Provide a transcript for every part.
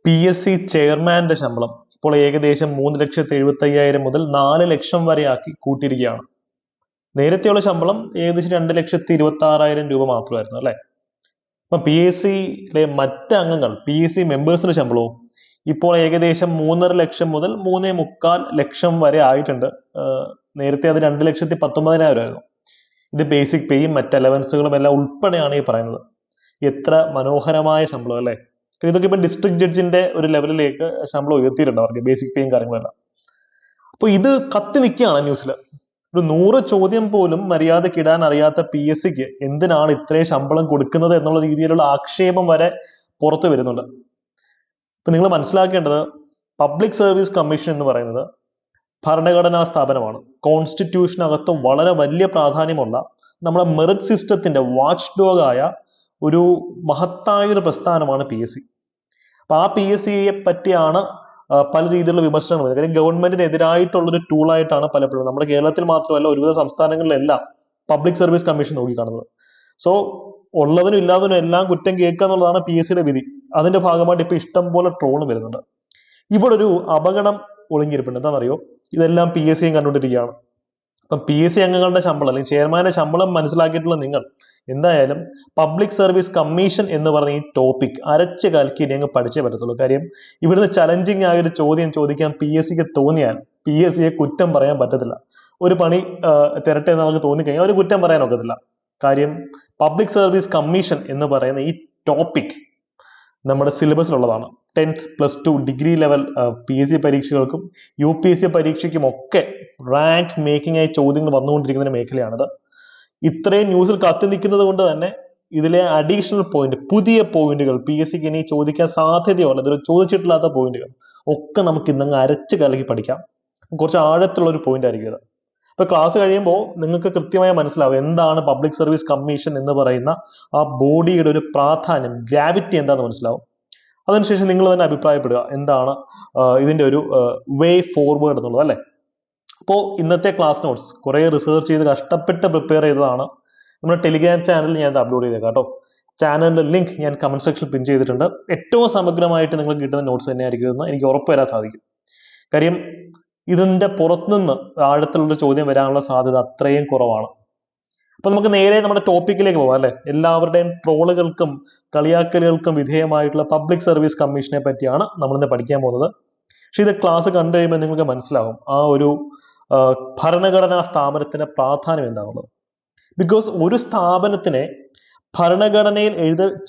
P S C ചെയർമാന്റെ ശമ്പളം ഇപ്പോൾ ഏകദേശം 3,75,000 മുതൽ 4 ലക്ഷം വരെ ആക്കി കൂട്ടിയിരിക്കുകയാണ്. നേരത്തെയുള്ള ശമ്പളം ഏകദേശം 2,26,000 രൂപ മാത്രമായിരുന്നു അല്ലെ. അപ്പൊ പി എസ് സിയിലെ മറ്റ് അംഗങ്ങൾ പി എസ് സി മെമ്പേഴ്സിന്റെ ശമ്പളവും ഇപ്പോൾ ഏകദേശം 3.5 ലക്ഷം മുതൽ 3.25 ലക്ഷം വരെ ആയിട്ടുണ്ട്. നേരത്തെ അത് 2,19,000 ആയിരുന്നു. ഇത് ബേസിക് പേയും മറ്റ് അലവൻസുകളും എല്ലാം ഉൾപ്പെടെയാണ് ഈ പറയുന്നത്. എത്ര മനോഹരമായ ശമ്പളം അല്ലേ. ഇതൊക്കെ ഇപ്പം ഡിസ്ട്രിക്ട് ജഡ്ജിന്റെ ഒരു ലെവലിലേക്ക് ശമ്പളം ഉയർത്തിയിട്ടുണ്ട് അവർക്ക്, ബേസിക് പേയും കാര്യങ്ങളെല്ലാം. അപ്പൊ ഇത് കത്തി നിൽക്കുകയാണ് ന്യൂസിൽ. ഒരു 100 ചോദ്യം പോലും മര്യാദയ്ക്ക് ഇടാൻ അറിയാത്ത പി എസ് സിക്ക് എന്തിനാണ് ഇത്രയും ശമ്പളം കൊടുക്കുന്നത് എന്നുള്ള രീതിയിലുള്ള ആക്ഷേപം വരെ പുറത്തു വരുന്നുണ്ട്. ഇപ്പൊ നിങ്ങൾ മനസ്സിലാക്കേണ്ടത്, പബ്ലിക് സർവീസ് കമ്മീഷൻ എന്ന് പറയുന്നത് ഭരണഘടനാ സ്ഥാപനമാണ്. കോൺസ്റ്റിറ്റ്യൂഷനകത്ത് വളരെ വലിയ പ്രാധാന്യമുള്ള നമ്മുടെ മെറിറ്റ് സിസ്റ്റത്തിന്റെ വാച്ച് ഡോഗായ ഒരു മഹത്തായ ഒരു പ്രസ്ഥാനമാണ് പി എസ് സി. അപ്പൊ ആ പി എസ് സിയെ പറ്റിയാണ് പല രീതിയിലുള്ള വിമർശനങ്ങൾ വരുന്നത്. കാര്യം ഗവൺമെന്റിനെതിരായിട്ടുള്ളൊരു ടൂളായിട്ടാണ് പലപ്പോഴും നമ്മുടെ കേരളത്തിൽ മാത്രമല്ല ഒരുവിധ സംസ്ഥാനങ്ങളിലെല്ലാം പബ്ലിക് സർവീസ് കമ്മീഷൻ നോക്കിക്കാണുന്നത്. സോ ഉള്ളതിനും ഇല്ലാത്തതിനും എല്ലാം കുറ്റം കേൾക്കുക എന്നുള്ളതാണ് പി എസ് സിയുടെ വിധി. അതിന്റെ ഭാഗമായിട്ട് ഇപ്പൊ ഇഷ്ടം പോലെ ട്രോളും വരുന്നുണ്ട്. ഇവിടെ ഒരു അപകടം ഒളിഞ്ഞിരിപ്പുണ്ട്. എന്താണെന്നറിയോ? ഇതെല്ലാം പി എസ് സിയും കണ്ടുകൊണ്ടിരിക്കുകയാണ്. അപ്പം പി എസ് സി അംഗങ്ങളുടെ ശമ്പളം അല്ലെങ്കിൽ ചെയർമാന്റെ ശമ്പളം മനസ്സിലാക്കിയിട്ടുള്ള നിങ്ങൾ എന്തായാലും പബ്ലിക് സർവീസ് കമ്മീഷൻ എന്ന് പറഞ്ഞ ഈ ടോപ്പിക് അരച്ച് കലക്കി ഇനി അങ്ങ് പഠിച്ചേ പറ്റത്തുള്ളൂ. കാര്യം ഇവിടുന്ന് ചലഞ്ചിങ് ആയ ഒരു ചോദ്യം ചോദിക്കാൻ പി എസ് സിക്ക് തോന്നിയാൽ പി എസ് സിയെ കുറ്റം പറയാൻ പറ്റത്തില്ല. ഒരു പണി തരട്ടെ എന്ന് നമുക്ക് തോന്നിക്കഴിഞ്ഞാൽ ഒരു കുറ്റം പറയാൻ ഒക്കത്തില്ല. കാര്യം പബ്ലിക് സർവീസ് കമ്മീഷൻ എന്ന് പറയുന്ന ഈ ടോപ്പിക് നമ്മുടെ സിലബസിലുള്ളതാണ്. 10th +2 degree level P S C പരീക്ഷകൾക്കും യു പി എസ് സി പരീക്ഷയ്ക്കും ഒക്കെ റാങ്ക് മേക്കിംഗ് ആയി ചോദ്യങ്ങൾ വന്നുകൊണ്ടിരിക്കുന്ന മേഖലയാണിത്. ഇത്രയും ന്യൂസിൽ കത്തി നിൽക്കുന്നത് കൊണ്ട് തന്നെ ഇതിലെ അഡീഷണൽ പോയിന്റ്, പുതിയ പോയിന്റുകൾ പി എസ് സിക്ക് ഇനി ചോദിക്കാൻ സാധ്യതയുള്ള ഇതിൽ ചോദിച്ചിട്ടില്ലാത്ത പോയിന്റുകൾ ഒക്കെ നമുക്ക് ഇന്നങ്ങ് അരച്ച് കലക്കി പഠിക്കാം. കുറച്ച് ആഴത്തിലുള്ള ഒരു പോയിന്റ് ആയിരിക്കും ഇത്. ഇപ്പൊ ക്ലാസ് കഴിയുമ്പോൾ നിങ്ങൾക്ക് കൃത്യമായി മനസ്സിലാവും എന്താണ് പബ്ലിക് സർവീസ് കമ്മീഷൻ എന്ന് പറയുന്ന ആ ബോഡിയുടെ ഒരു പ്രാധാന്യം, ഗ്രാവിറ്റി എന്താണെന്ന് മനസ്സിലാവും. അതിനുശേഷം നിങ്ങൾ തന്നെ അഭിപ്രായപ്പെടുക എന്താണ് ഇതിന്റെ ഒരു വേ ഫോർവേഡ് എന്നുള്ളത് അല്ലെ. അപ്പോൾ ഇന്നത്തെ ക്ലാസ് നോട്ട്സ് കുറെ റിസർച്ച് ചെയ്ത് കഷ്ടപ്പെട്ട് പ്രിപ്പയർ ചെയ്തതാണ്. നമ്മുടെ ടെലിഗ്രാം ചാനലിൽ ഞാൻ ഇത് അപ്ലോഡ് ചെയ്തേക്കാം കേട്ടോ. ചാനലിന്റെ ലിങ്ക് ഞാൻ കമന്റ് സെക്ഷനിൽ പിൻ ചെയ്തിട്ടുണ്ട്. ഏറ്റവും സമഗ്രമായിട്ട് നിങ്ങൾക്ക് കിട്ടുന്ന നോട്ട്സ് തന്നെയായിരിക്കും എന്ന് എനിക്ക് ഉറപ്പ് വരാൻ സാധിക്കും. കാര്യം ഇതിന്റെ പുറത്തുനിന്ന് ആഴത്തിലുള്ള ചോദ്യം വരാനുള്ള സാധ്യത അത്രയും കുറവാണ്. അപ്പൊ നമുക്ക് നേരെ നമ്മുടെ ടോപ്പിക്കിലേക്ക് പോകാം അല്ലെ. എല്ലാവരുടെയും ട്രോളുകൾക്കും കളിയാക്കലുകൾക്കും വിധേയമായിട്ടുള്ള പബ്ലിക് സർവീസ് കമ്മീഷനെ പറ്റിയാണ് നമ്മളിന്ന് പഠിക്കാൻ പോകുന്നത്. പക്ഷെ ഇത് ക്ലാസ് കണ്ടു കഴിയുമ്പോൾ നിങ്ങൾക്ക് മനസ്സിലാവും ആ ഒരു ഭരണഘടനാ സ്ഥാപനത്തിന്റെ പ്രാധാന്യം എന്താണുള്ളത്. ബിക്കോസ് ഒരു സ്ഥാപനത്തിനെ ഭരണഘടനയിൽ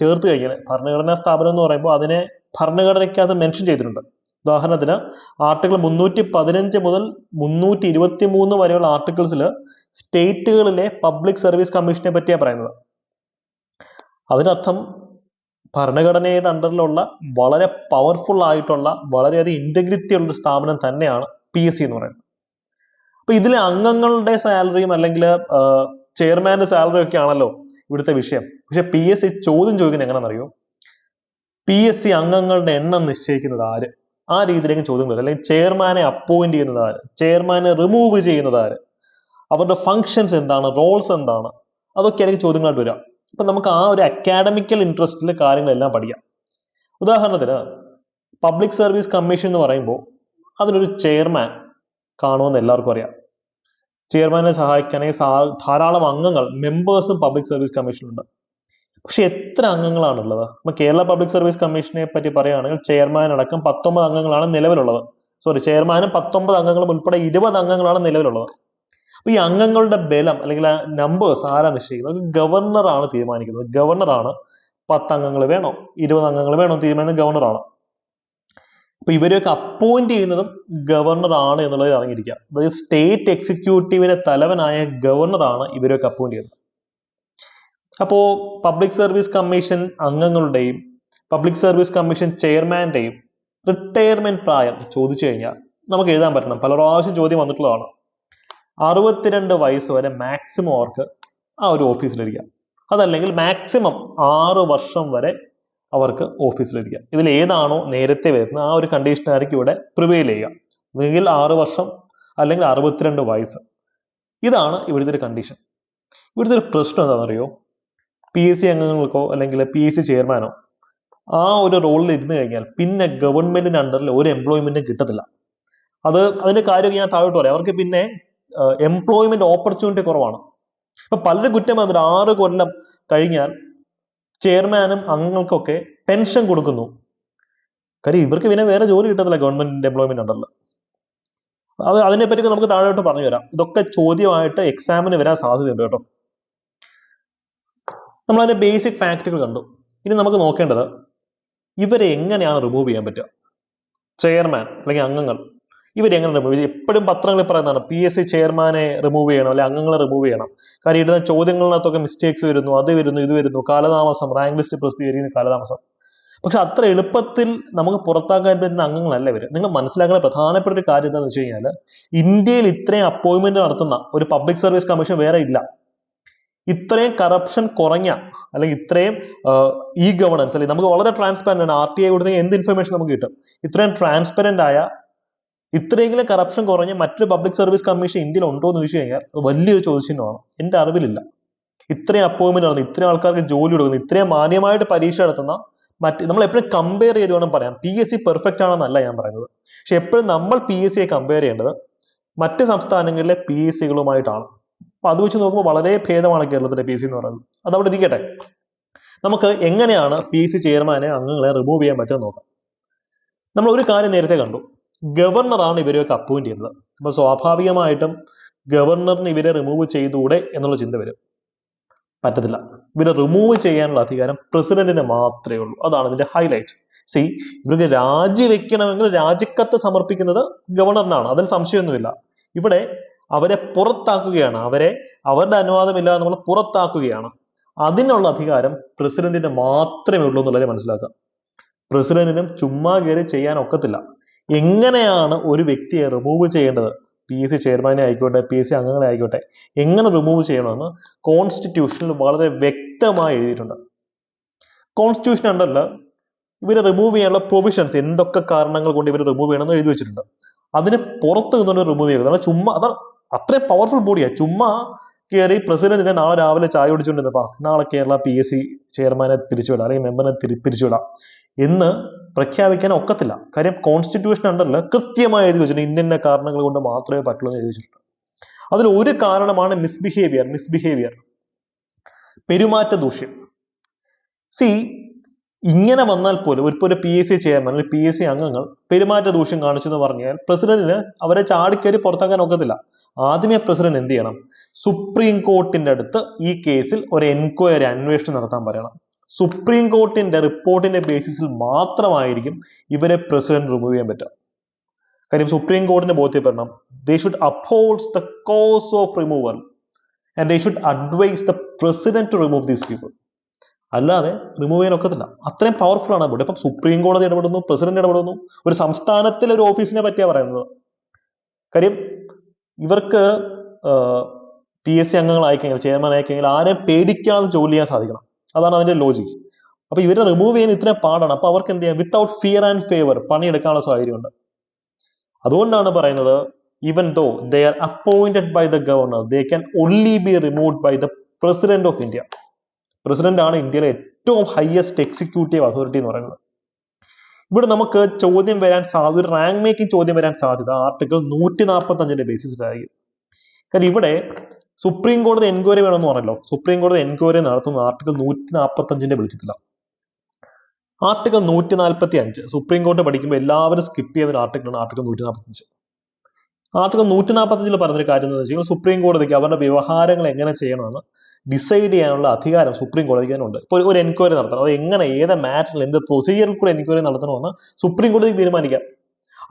ചേർത്ത് കഴിഞ്ഞാൽ, ഭരണഘടനാ സ്ഥാപനം എന്ന് പറയുമ്പോൾ അതിനെ ഭരണഘടനയ്ക്കകത്ത് മെൻഷൻ ചെയ്തിട്ടുണ്ട്. ഉദാഹരണത്തിന് ആർട്ടിക്കിൾ 315 മുതൽ 323 വരെയുള്ള ആർട്ടിക്കിൾസിൽ സ്റ്റേറ്റുകളിലെ പബ്ലിക് സർവീസ് കമ്മീഷനെ പറ്റിയാണ് പറയുന്നത്. അതിനർത്ഥം ഭരണഘടനയുടെ അണ്ടറിലുള്ള വളരെ പവർഫുൾ ആയിട്ടുള്ള വളരെയധികം ഇന്റഗ്രിറ്റി ഉള്ള സ്ഥാപനം തന്നെയാണ് പി എസ് സി എന്ന് പറയുന്നത്. അപ്പൊ ഇതിലെ അംഗങ്ങളുടെ സാലറിയും അല്ലെങ്കിൽ ചെയർമാന്റെ സാലറി ഒക്കെ ആണല്ലോ ഇവിടുത്തെ വിഷയം. പക്ഷെ പി എസ് സി ചോദ്യം ചോദിക്കുന്നത് എങ്ങനെയാണെന്നറിയോ? പി എസ് സി അംഗങ്ങളുടെ എണ്ണം നിശ്ചയിക്കുന്നത് ആര്? ആ രീതിയിലേക്ക് ചോദ്യം വരും. അല്ലെങ്കിൽ ചെയർമാനെ അപ്പോയിന്റ് ചെയ്യുന്നത് ആര്? ചെയർമാനെ റിമൂവ് ചെയ്യുന്നത് ആര്? അവരുടെ ഫങ്ഷൻസ് എന്താണ്? റോൾസ് എന്താണ്? അതൊക്കെ ആയിരിക്കും ചോദ്യങ്ങളായിട്ട് വരിക. അപ്പൊ നമുക്ക് ആ ഒരു അക്കാഡമിക്കൽ ഇൻട്രസ്റ്റിൽ കാര്യങ്ങളെല്ലാം പഠിക്കാം. ഉദാഹരണത്തിന് പബ്ലിക് സർവീസ് കമ്മീഷൻ എന്ന് പറയുമ്പോൾ അതിനൊരു ചെയർമാൻ കാണുമെന്ന് എല്ലാവർക്കും അറിയാം. ചെയർമാനെ സഹായിക്കാനായി ധാരാളം അംഗങ്ങൾ, മെമ്പേഴ്സും പബ്ലിക് സർവീസ് കമ്മീഷനുണ്ട്. പക്ഷെ എത്ര അംഗങ്ങളാണുള്ളത്? അപ്പൊ കേരള പബ്ലിക് സർവീസ് കമ്മീഷനെ പറ്റി പറയുകയാണെങ്കിൽ ചെയർമാൻ അടക്കം 19 അംഗങ്ങളാണ് നിലവിലുള്ളത്. ചെയർമാനും 19 അംഗങ്ങളും ഉൾപ്പെടെ 20 അംഗങ്ങളാണ് നിലവിലുള്ളത്. അപ്പൊ ഈ അംഗങ്ങളുടെ ബലം അല്ലെങ്കിൽ നമ്പേഴ്സ് ആരാ നിശ്ചയിക്കുന്നത്? ഗവർണറാണ് തീരുമാനിക്കുന്നത്. ഗവർണറാണ് 10 അംഗങ്ങൾ വേണോ 20 അംഗങ്ങൾ വേണോ തീരുമാനിക്കുന്നത് ഗവർണറാണ്. അപ്പൊ ഇവരെയൊക്കെ അപ്പോയിന്റ് ചെയ്യുന്നതും ഗവർണറാണ് എന്നുള്ളത് അറിഞ്ഞിരിക്കുക. അതായത് സ്റ്റേറ്റ് എക്സിക്യൂട്ടീവിന്റെ തലവനായ ഗവർണറാണ് ഇവരെയൊക്കെ അപ്പോയിന്റ് ചെയ്യുന്നത്. അപ്പോ പബ്ലിക് സർവീസ് കമ്മീഷൻ അംഗങ്ങളുടെയും പബ്ലിക് സർവീസ് കമ്മീഷൻ ചെയർമാന്റെയും റിട്ടയർമെന്റ് പ്രായം ചോദിച്ചു കഴിഞ്ഞാൽ നമുക്ക് എഴുതാൻ പറ്റണം. പല പ്രാവശ്യം ചോദ്യം വന്നിട്ടുള്ളതാണ്. 62 വയസ്സ് വരെ മാക്സിമം അവർക്ക് ആ ഒരു ഓഫീസിലിരിക്കാം. അതല്ലെങ്കിൽ മാക്സിമം 6 വർഷം വരെ അവർക്ക് ഓഫീസിലിരിക്കാം. ഇതിൽ ഏതാണോ നേരത്തെ വരുന്നത് ആ ഒരു കണ്ടീഷനായിരിക്കും ഇവിടെ പ്രിവെയിൽ ചെയ്യുക. ഒന്നുകിൽ 6 വർഷം അല്ലെങ്കിൽ 62 വയസ്സ്. ഇതാണ് ഇവിടുത്തെ ഒരു കണ്ടീഷൻ. ഇവിടുത്തെ ഒരു പ്രശ്നം എന്താണെന്നറിയോ? പി എസ് സി അംഗങ്ങൾക്കോ അല്ലെങ്കിൽ പി എസ് സി ചെയർമാനോ ആ ഒരു റോളിൽ ഇരുന്ന് കഴിഞ്ഞാൽ പിന്നെ ഗവൺമെന്റിന്റെ അണ്ടറിൽ ഒരു എംപ്ലോയ്മെന്റും കിട്ടത്തില്ല. അതിന്റെ കാര്യം ഞാൻ താഴോട്ട് പറയാം. അവർക്ക് പിന്നെ എംപ്ലോയ്മെന്റ് ഓപ്പർച്യൂണിറ്റി കുറവാണ്. ഇപ്പൊ പലരും കുറ്റം വന്നിട്ട് 6 കൊല്ലം കഴിഞ്ഞാൽ ചെയർമാനും അംഗങ്ങൾക്കൊക്കെ പെൻഷൻ കൊടുക്കുന്നു. കാര്യം ഇവർക്ക് പിന്നെ വേറെ ജോലി കിട്ടത്തില്ല ഗവൺമെന്റ് എംപ്ലോയ്മെന്റ് അണ്ടറിൽ. അതിനെപ്പറ്റി നമുക്ക് താഴോട്ട് പറഞ്ഞു തരാം. ഇതൊക്കെ ചോദ്യമായിട്ട് എക്സാമിന് വരാൻ സാധ്യതയുണ്ട് കേട്ടോ. നമ്മൾ അതിന്റെ ബേസിക് ഫാക്ടുകൾ കണ്ടു. ഇനി നമുക്ക് നോക്കേണ്ടത് ഇവരെ എങ്ങനെയാണ് റിമൂവ് ചെയ്യാൻ പറ്റുക. ചെയർമാൻ അല്ലെങ്കിൽ അംഗങ്ങൾ ഇവരെങ്ങനെ റിമൂവ് ചെയ്യും? എപ്പോഴും പത്രങ്ങളിൽ പറയുന്നതാണ് PSC ചെയർമാനെ റിമൂവ് ചെയ്യണം, അല്ലെങ്കിൽ അംഗങ്ങളെ റിമൂവ് ചെയ്യണം. കാര്യം ഇടുന്ന ചോദ്യങ്ങളിനകത്തൊക്കെ മിസ്റ്റേക്സ് വരുന്നു, അത് വരുന്നു, ഇത് വരുന്നു, കാലതാമസം, റാങ്ക് ലിസ്റ്റ് പ്രസിദ്ധീകരിക്കുന്ന കാലതാമസം. പക്ഷെ അത്ര എളുപ്പത്തിൽ നമുക്ക് പുറത്താക്കാൻ പറ്റുന്ന അംഗങ്ങളല്ല ഇവര്. നിങ്ങൾ മനസ്സിലാക്കുന്ന പ്രധാനപ്പെട്ട ഒരു കാര്യം എന്താണെന്ന് വെച്ച് കഴിഞ്ഞാൽ, ഇന്ത്യയിൽ ഇത്രയും അപ്പോയിന്റ്മെന്റ് നടത്തുന്ന ഒരു പബ്ലിക് സർവീസ് കമ്മീഷൻ വേറെ ഇല്ല. ഇത്രയും കറപ്ഷൻ കുറഞ്ഞ, അല്ലെങ്കിൽ ഇത്രയും ഇ ഗവേണൻസ്, അല്ലെങ്കിൽ നമുക്ക് വളരെ ട്രാൻസ്പെറന്റ് ആണ്. RTI കൊടുത്ത എന്ത് ഇൻഫർമേഷൻ നമുക്ക് കിട്ടും. ഇത്രയും ട്രാൻസ്പെറന്റ് ആയ, ഇത്രയെങ്കിലും കറപ്ഷൻ കുറഞ്ഞ മറ്റൊരു പബ്ലിക് സർവീസ് കമ്മീഷൻ ഇന്ത്യയിൽ ഉണ്ടോ എന്ന് ചോദിച്ചു കഴിഞ്ഞാൽ വലിയൊരു ചോദ്യചിഹ്നമാണ്. എന്റെ അറിവിലില്ല. ഇത്രയും അപ്പോയിന്റ്മെന്റ് നടത്തുന്ന, ഇത്രയും ആൾക്കാർക്ക് ജോലി കൊടുക്കുന്ന, ഇത്രയും മാന്യമായിട്ട് പരീക്ഷ നടത്തുന്ന നമ്മൾ എപ്പോഴും കമ്പയർ ചെയ്ത് വേണം പറയാം. PSC പെർഫെക്റ്റ് ആണെന്നല്ല ഞാൻ പറയുന്നത്. പക്ഷെ എപ്പോഴും നമ്മൾ PSCയെ കമ്പയർ ചെയ്യേണ്ടത് മറ്റ് സംസ്ഥാനങ്ങളിലെ PSCകളുമായിട്ടാണ്. അപ്പൊ അത് വെച്ച് നോക്കുമ്പോൾ വളരെ ഭേദമാണ് കേരളത്തിലെ PSC എന്ന് പറയുന്നത്. അതവിടെ ഇരിക്കട്ടെ. നമുക്ക് എങ്ങനെയാണ് PSC ചെയർമാനെ, അംഗങ്ങളെ റിമൂവ് ചെയ്യാൻ പറ്റുമെന്ന് നോക്കാം. നമ്മൾ ഒരു കാര്യം നേരത്തെ കണ്ടു, ഗവർണറാണ് ഇവരെയൊക്കെ അപ്പോയിന്റ് ചെയ്യുന്നത്. അപ്പൊ സ്വാഭാവികമായിട്ടും ഗവർണറിന് ഇവരെ റിമൂവ് ചെയ്തുകൂടെ എന്നുള്ള ചിന്ത വരും. പറ്റത്തില്ല. ഇവരെ റിമൂവ് ചെയ്യാനുള്ള അധികാരം പ്രസിഡന്റിന് മാത്രമേ ഉള്ളൂ. അതാണ് ഇതിന്റെ ഹൈലൈറ്റ്. ഇവർക്ക് രാജിവെക്കണമെങ്കിൽ രാജിക്കത്ത് സമർപ്പിക്കുന്നത് ഗവർണറിനാണ്, അതിൽ സംശയമൊന്നുമില്ല. ഇവിടെ അവരെ പുറത്താക്കുകയാണ്, അവരുടെ അനുവാദമില്ലാതെ നമ്മൾ പുറത്താക്കുകയാണ്. അതിനുള്ള അധികാരം പ്രസിഡന്റിന് മാത്രമേ ഉള്ളൂ എന്നുള്ളത് മനസ്സിലാക്കാം. പ്രസിഡന്റിനും ചുമ്മാ കയറി ചെയ്യാൻ ഒക്കത്തില്ല. എങ്ങനെയാണ് ഒരു വ്യക്തിയെ റിമൂവ് ചെയ്യേണ്ടത്, PSC ചെയർമാനെ ആയിക്കോട്ടെ, PSC അംഗങ്ങളെ ആയിക്കോട്ടെ, എങ്ങനെ റിമൂവ് ചെയ്യണമെന്ന് കോൺസ്റ്റിറ്റ്യൂഷനിൽ വളരെ വ്യക്തമായി എഴുതിയിട്ടുണ്ട്. കോൺസ്റ്റിറ്റ്യൂഷൻ അണ്ടറിൽ ഇവരെ റിമൂവ് ചെയ്യാനുള്ള പ്രൊവിഷൻസ്, എന്തൊക്കെ കാരണങ്ങൾ കൊണ്ട് ഇവരെ റിമൂവ് ചെയ്യണമെന്ന് എഴുതി വെച്ചിട്ടുണ്ട്. അതിന് പുറത്ത് നിന്നുകൊണ്ട് റിമൂവ് ചെയ്യുക, ചുമ്മാ അതാണ് അത്രയും പവർഫുൾ ബോഡിയാണ്. ചുമ്മാ കയറി പ്രസിഡന്റിനെ നാളെ രാവിലെ ചായ കുടിച്ചുകൊണ്ടിരുന്നപ്പാ നാളെ കേരള PSC ചെയർമാനെ പിരിച്ചുവിടാം, അല്ലെങ്കിൽ മെമ്പറിനെ പിരിച്ചുവിടാം എന്ന് പ്രഖ്യാപിക്കാൻ ഒക്കത്തില്ല. കാര്യം കോൺസ്റ്റിറ്റ്യൂഷൻ അണ്ടറിൽ കൃത്യമായി എഴുതി വെച്ചിട്ടുണ്ട് ഇന്ന കാരണങ്ങൾ കൊണ്ട് മാത്രമേ പറ്റുള്ളൂ എന്ന് എഴുതി വെച്ചിട്ടുണ്ട്. അതിൽ ഒരു കാരണമാണ് മിസ്ബിഹേവിയർ, പെരുമാറ്റ ദൂഷ്യം. ഇങ്ങനെ വന്നാൽ പോലും ഇപ്പോൾ ഒരു PSC ചെയർമാൻ അല്ലെങ്കിൽ PSC അംഗങ്ങൾ പെരുമാറ്റ ദൂഷ്യം കാണിച്ചു എന്ന് പറഞ്ഞാൽ പ്രസിഡന്റിന് അവരെ ചാടിക്കയറി പുറത്താക്കാൻ ഒക്കത്തില്ല. ആദ്യമേ പ്രസിഡന്റ് എന്ത് ചെയ്യണം? സുപ്രീം കോർട്ടിന്റെ അടുത്ത് ഈ കേസിൽ ഒരു എൻക്വയറി, അന്വേഷണം നടത്താൻ പറയണം. സുപ്രീം കോർട്ടിന്റെ റിപ്പോർട്ടിന്റെ ബേസിസിൽ മാത്രമായിരിക്കും ഇവരെ പ്രസിഡന്റ് റിമൂവ് ചെയ്യാൻ പറ്റുക. കാര്യം സുപ്രീം കോർട്ടിനെ ബോധ്യപ്പെടണം. They should uphold the cause of removal and they should advise the president to remove these people. അല്ലാതെ റിമൂവ് ചെയ്യാൻ ഒക്കത്തില്ല. അത്രയും പവർഫുൾ ആണ് ഇവിടെ. ഇപ്പം സുപ്രീം കോടതി ഇടപെടുന്നു, പ്രസിഡന്റ് ഇടപെടുന്നു. ഒരു സംസ്ഥാനത്തിലെ ഒരു ഓഫീസിനെ പറ്റിയാണ് പറയുന്നത്. കാര്യം ഇവർക്ക് PSC അംഗങ്ങളായി കഴിഞ്ഞാൽ, ചെയർമാൻ ആയി കഴിഞ്ഞാൽ ആരെയും പേടിക്കാതെ ജോലി ചെയ്യാൻ സാധിക്കണം. അതാണ് അതിന്റെ ലോജിക്. അപ്പൊ ഇവരെ റിമൂവ് ചെയ്യാൻ ഇത്രയും പാടാണ്. അപ്പൊ അവർക്ക് എന്ത് ചെയ്യാം? വിത്തൗട്ട് ഫിയർ ആൻഡ് ഫേവർ പണിയെടുക്കാനുള്ള സാഹചര്യമുണ്ട്. അതുകൊണ്ടാണ് പറയുന്നത്, even though they are appointed by the governor, they can only be removed by the president of India. President ആണ് ഇന്ത്യയിലെ ഏറ്റവും ഹയസ്റ്റ് എക്സിക്യൂട്ടീവ് അതോറിറ്റി എന്ന് പറയുന്നത്. ഇവിടെ നമുക്ക് ചോദ്യം വരാൻ സാധ്യത, റാങ്ക് മേക്കിംഗ് ചോദ്യം വരാൻ സാധ്യത ആർട്ടിക്കിൾ 145 ബേസിസിലായിരിക്കും. കാരണം ഇവിടെ സുപ്രീം കോടതി എൻക്വയറി വേണമെന്ന് പറഞ്ഞല്ലോ. സുപ്രീം കോടതി എൻക്വയറി നടത്തുന്ന ആർട്ടിക്കിൾ 145 വിളിച്ചിട്ടില്ല. ആർട്ടിക്കിൾ 145 സുപ്രീം കോടതി പഠിക്കുമ്പോൾ എല്ലാവരും സ്കിപ്പ് ചെയ്യുന്ന ഒരു ആർട്ടിക്കിളാണ് ആർട്ടിക്കിൾ 145. ആർട്ടിക്കിൾ 145 പറഞ്ഞൊരു കാര്യം എന്ന് വെച്ചാൽ സുപ്രീം കോടതിക്ക് അവരുടെ വ്യവഹാരങ്ങൾ എങ്ങനെ ചെയ്യണമെന്ന് ഡിസൈഡ് ചെയ്യാനുള്ള അധികാരം സുപ്രീം കോടതിക്ക് തന്നെ ഉണ്ട്. ഇപ്പോൾ ഒരു എൻക്വയറി നടത്തണം, അത് എങ്ങനെ, ഏത് മാറ്ററിൽ, എന്ത് പ്രൊസീജിയറിൽ കൂടെ എൻക്വയറി നടത്തണമെന്ന് സുപ്രീം കോടതിക്ക് തീരുമാനിക്കാം.